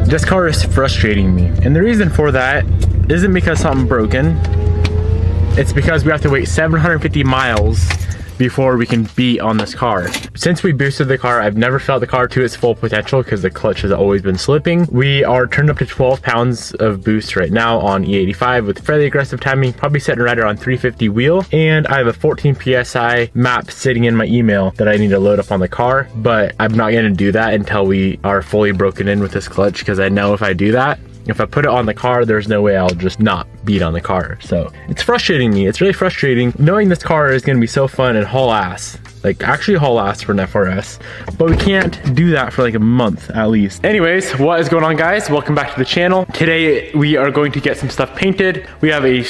This car is frustrating me. And the reason for that isn't because something broken. It's because we have to wait 750 miles before we can beat on this car. Since we boosted the car, I've never felt the car to its full potential because the clutch has always been slipping. We are turned up to 12 pounds of boost right now on E85 with fairly aggressive timing, probably setting right around 350 wheel. And I have a 14 PSI map sitting in my email that I need to load up on the car, but I'm not gonna do that until we are fully broken in with this clutch, because I know if I do that, if I put it on the car, there's no way I'll just not beat on the car. So it's frustrating me. It's really frustrating knowing this car is gonna be so fun and haul ass. Like actually haul ass for an FRS, but we can't do that for like a month at least. Anyways, what is going on, guys? Welcome back to the channel. Today we are going to get some stuff painted. We have a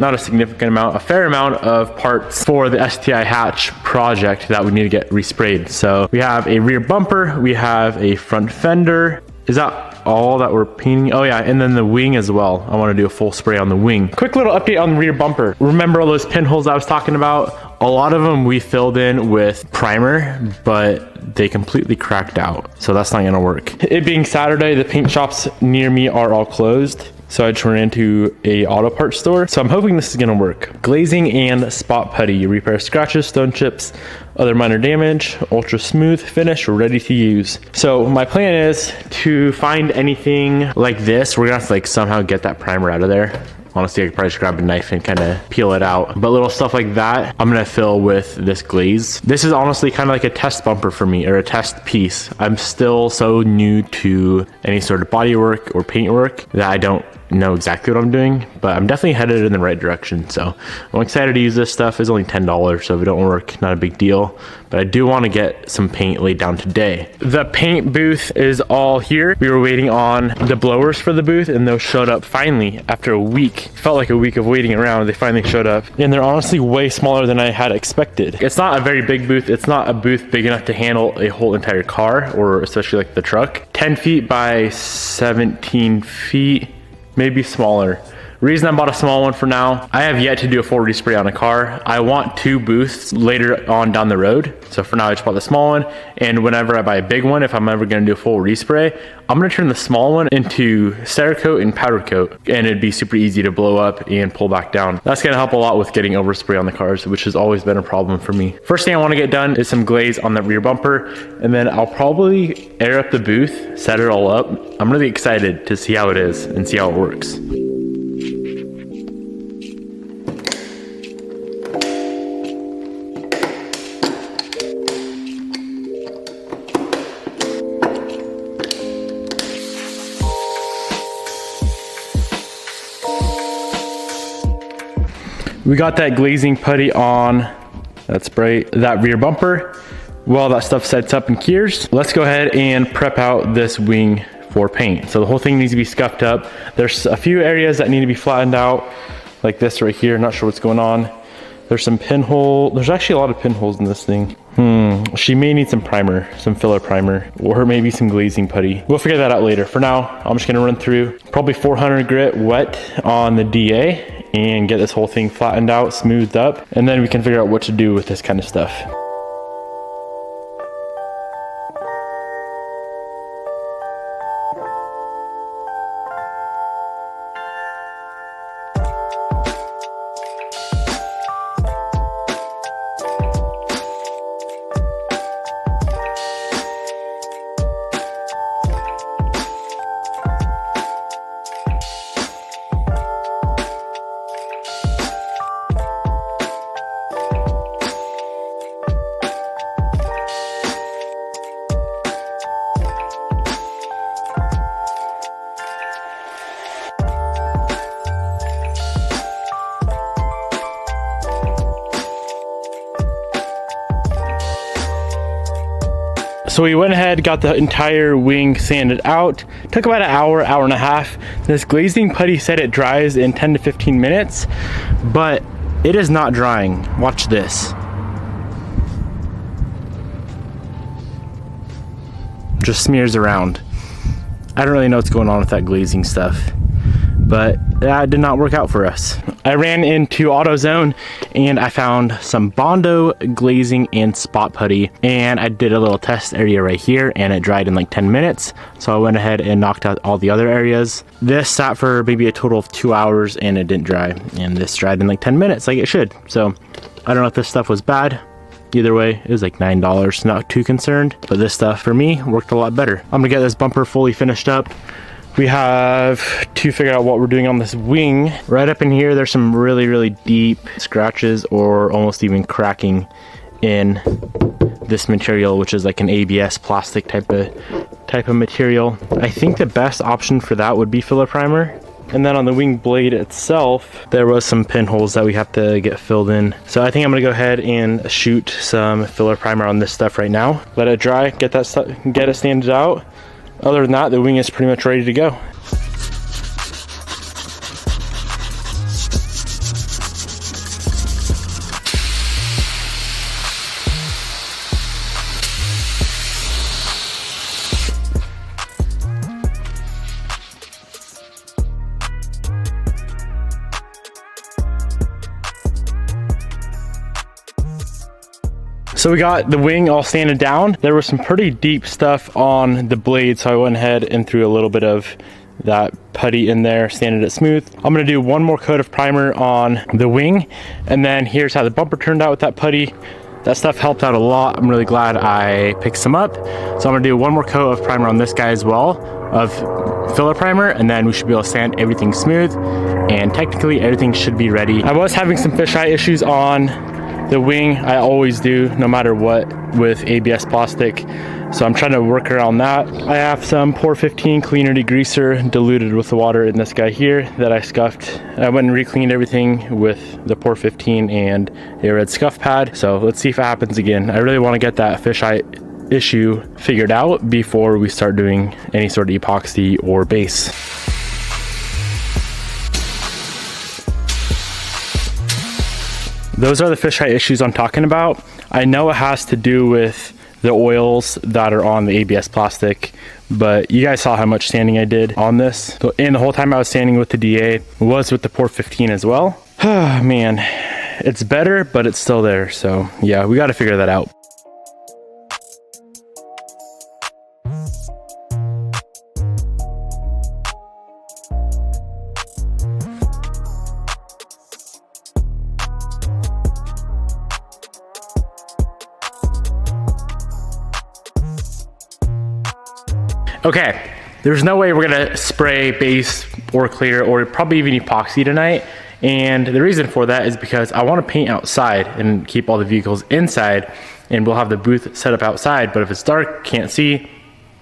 not a significant amount, a fair amount of parts for the STI hatch project that we need to get resprayed. So we have a rear bumper, we have a front fender. Is that all that we're painting? Oh yeah, and then the wing as well. I want to do a full spray on the wing. Quick little update on the rear bumper. Remember all those pinholes I was talking about? A lot of them we filled in with primer, but they completely cracked out. So that's not gonna work. It being Saturday, the paint shops near me are all closed. So I just ran into a auto parts store. So I'm hoping this is gonna work. Glazing and spot putty. Repair scratches, stone chips, other minor damage, ultra smooth finish, ready to use. So my plan is to find anything like this. We're gonna have to like somehow get that primer out of there. Honestly, I could probably just grab a knife and kind of peel it out. But little stuff like that, I'm gonna fill with this glaze. This is honestly kind of like a test bumper for me, or a test piece. I'm still so new to any sort of body work or paint work that I don't know exactly what I'm doing, but I'm definitely headed in the right direction. So I'm excited to use this stuff. It's only $10, so if it don't work, not a big deal. But I do want to get some paint laid down today. The paint booth is all here. We were waiting on the blowers for the booth, and those showed up finally after a week. Felt like a week of waiting around. They finally showed up, and they're honestly way smaller than I had expected. It's not a very big booth. It's not a booth big enough to handle a whole entire car, or especially like the truck. 10 feet by 17 feet. Maybe smaller. Reason I bought a small one for now, I have yet to do a full respray on a car. I want 2 booths later on down the road. So for now, I just bought the small one. And whenever I buy a big one, if I'm ever gonna do a full respray, I'm gonna turn the small one into Cerakote and powder coat. And it'd be super easy to blow up and pull back down. That's gonna help a lot with getting overspray on the cars, which has always been a problem for me. First thing I wanna get done is some glaze on the rear bumper. And then I'll probably air up the booth, set it all up. I'm really excited to see how it is and see how it works. We got that glazing putty on, that's bright, that rear bumper. While that stuff sets up and cures, let's go ahead and prep out this wing for paint. So the whole thing needs to be scuffed up. There's a few areas that need to be flattened out, like this right here, not sure what's going on. There's some pinhole, there's actually a lot of pinholes in this thing. She may need some primer, some filler primer, or maybe some glazing putty. We'll figure that out later. For now, I'm just gonna run through probably 400 grit wet on the DA and get this whole thing flattened out, smoothed up, and then we can figure out what to do with this kind of stuff. So we went ahead, got the entire wing sanded out. Took about an hour, hour and a half. This glazing putty said it dries in 10 to 15 minutes, but it is not drying. Watch this. Just smears around. I don't really know what's going on with that glazing stuff, but that did not work out for us. I ran into AutoZone and I found some Bondo glazing and spot putty, and I did a little test area right here and it dried in like 10 minutes. So I went ahead and knocked out all the other areas. This sat for maybe a total of 2 hours and it didn't dry, and this dried in like 10 minutes like it should. So I don't know if this stuff was bad. Either way, it was like $9, not too concerned, but this stuff for me worked a lot better. I'm gonna get this bumper fully finished up. We have to figure out what we're doing on this wing. Right up in here, there's some really deep scratches or almost even cracking in this material, which is like an ABS plastic type of material. I think the best option for that would be filler primer. And then on the wing blade itself, there was some pinholes that we have to get filled in. So I think I'm gonna go ahead and shoot some filler primer on this stuff right now. Let it dry, get that stuff, get it sanded out. Other than that, the wing is pretty much ready to go. So we got the wing all sanded down. There was some pretty deep stuff on the blade, so I went ahead and threw a little bit of that putty in there, sanded it smooth. I'm gonna do one more coat of primer on the wing, and then here's how the bumper turned out with that putty. That stuff helped out a lot. I'm really glad I picked some up. So I'm gonna do one more coat of primer on this guy as well, of filler primer, and then we should be able to sand everything smooth, and technically everything should be ready. I was having some fisheye issues on the wing. I always do, no matter what, with ABS plastic. So I'm trying to work around that. I have some Por 15 cleaner degreaser diluted with the water in this guy here that I scuffed. I went and re-cleaned everything with the Por 15 and a red scuff pad. So let's see if it happens again. I really want to get that fisheye issue figured out before we start doing any sort of epoxy or base. Those are the fisheye issues I'm talking about. I know it has to do with the oils that are on the ABS plastic, but you guys saw how much sanding I did on this. So, and the whole time I was sanding with the DA was with the Por 15 as well. Man, it's better, but it's still there. So yeah, we got to figure that out. Okay, there's no way we're gonna spray base or clear or probably even epoxy tonight. And the reason for that is because I wanna paint outside and keep all the vehicles inside, and we'll have the booth set up outside, but if it's dark, can't see,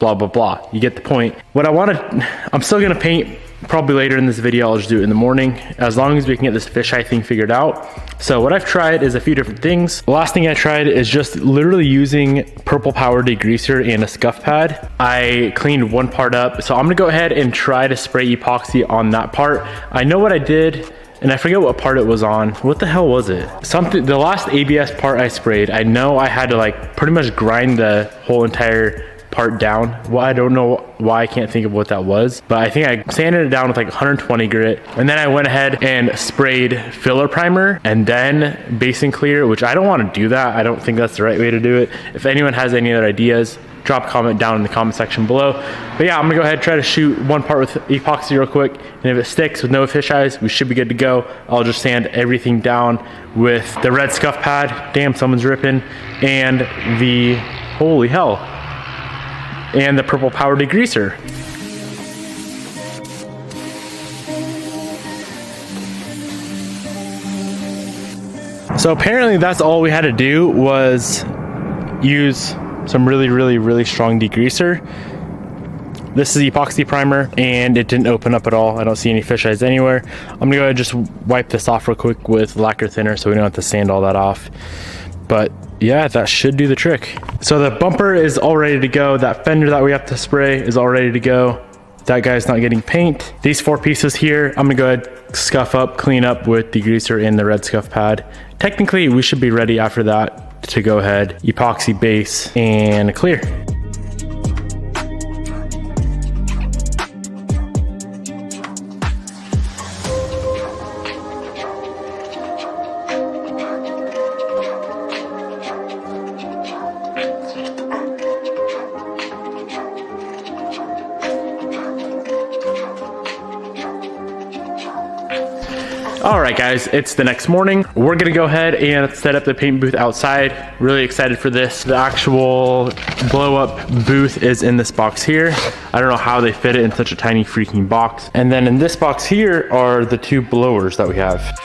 blah, blah, blah. You get the point. I'm still gonna paint probably later in this video. I'll just do it in the morning, as long as we can get this fisheye thing figured out. So what I've tried is a few different things. The last thing I tried is just literally using purple power degreaser and a scuff pad. I cleaned one part up, so I'm gonna go ahead and try to spray epoxy on that part. I know what I did, and I forget what part it was on. What the hell was it? The last ABS part I sprayed, I know I had to like pretty much grind the whole entire part down. Well, I don't know why, I can't think of what that was, but I think I sanded it down with like 120 grit, and then I went ahead and sprayed filler primer and then base and clear, which I don't want to do that. I don't think that's the right way to do it. If anyone has any other ideas, drop a comment down in the comment section below. But yeah, I'm gonna go ahead and try to shoot one part with epoxy real quick, and if it sticks with no fisheyes, we should be good to go. I'll just sand everything down with the red scuff pad. Damn, someone's ripping. And the, holy hell, and the purple power degreaser. So apparently that's all we had to do, was use some really strong degreaser. This is epoxy primer, and it didn't open up at all. I don't see any fisheyes anywhere. I'm gonna go ahead and just wipe this off real quick with lacquer thinner so we don't have to sand all that off. But yeah, that should do the trick. So the bumper is all ready to go. That fender that we have to spray is all ready to go. That guy's not getting paint. These 4 pieces here, I'm gonna go ahead, scuff up, clean up with degreaser and the red scuff pad. Technically, we should be ready after that to go ahead, epoxy base and clear. All right, guys, it's the next morning. We're gonna go ahead and set up the paint booth outside. Really excited for this. The actual blow up booth is in this box here. I don't know how they fit it in such a tiny freaking box. And then in this box here are the two blowers that we have.